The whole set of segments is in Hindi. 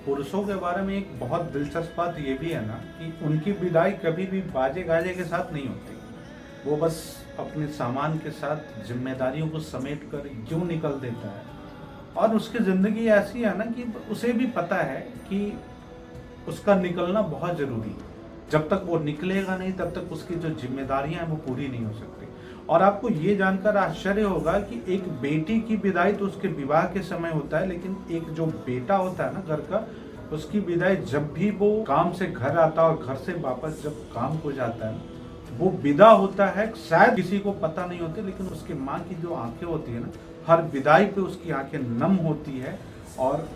पुरुषों के बारे में एक बहुत दिलचस्प बात ये भी है ना कि उनकी विदाई कभी भी बाजे गाजे के साथ नहीं होती। वो बस अपने सामान के साथ जिम्मेदारियों को समेट कर यूं निकल देता है। और उसकी ज़िंदगी ऐसी है ना कि उसे भी पता है कि उसका निकलना बहुत ज़रूरी है। जब तक वो निकलेगा नहीं तब तक उसकी जो जिम्मेदारियां हैं वो पूरी नहीं हो सकती। और आपको ये जानकर आश्चर्य होगा कि एक बेटी की विदाई तो उसके विवाह के समय होता है, लेकिन एक जो बेटा होता है ना घर का, उसकी विदाई जब भी वो काम से घर आता है और घर से वापस जब काम को जाता है वो विदा होता है। शायद किसी को पता नहीं होती, लेकिन उसके माँ की जो आंखें होती है ना, हर विदाई पे उसकी आंखें नम होती है। और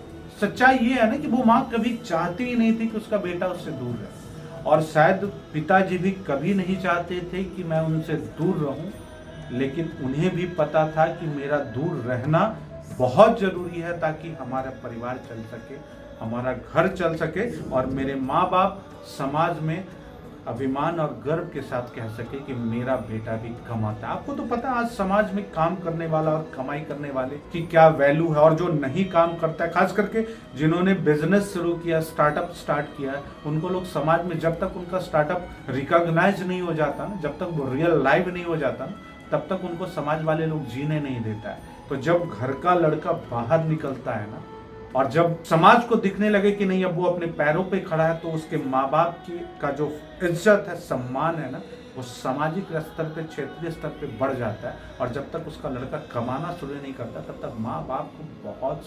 सच्चाई ये है ना कि वो माँ कभी चाहती ही नहीं थी कि उसका बेटा उससे दूर रहे। और शायद पिताजी भी कभी नहीं चाहते थे कि मैं उनसे दूर रहूं, लेकिन उन्हें भी पता था कि मेरा दूर रहना बहुत ज़रूरी है ताकि हमारा परिवार चल सके, हमारा घर चल सके और मेरे माँ बाप समाज में अभिमान और गर्व के साथ कह सके कि मेरा बेटा भी कमाता है। आपको तो पता है आज समाज में काम करने वाला और कमाई करने वाले की क्या वैल्यू है, और जो नहीं काम करता है, खास करके जिन्होंने बिजनेस शुरू किया, स्टार्टअप स्टार्ट किया, उनको लोग समाज में जब तक उनका स्टार्टअप रिकॉग्नाइज नहीं हो जाता ना, जब तक वो रियल लाइव नहीं हो जाता ना, तब तक उनको समाज वाले लोग जीने नहीं देता है। तो जब घर का लड़का बाहर निकलता है ना, और जब समाज को दिखने लगे कि नहीं अब वो अपने पैरों पे खड़ा है, तो उसके माँ बाप की का जो इज्जत है, सम्मान है ना, वो सामाजिक स्तर पे, क्षेत्रीय स्तर पे बढ़ जाता है। और जब तक उसका लड़का कमाना शुरू नहीं करता तब तक माँ बाप को बहुत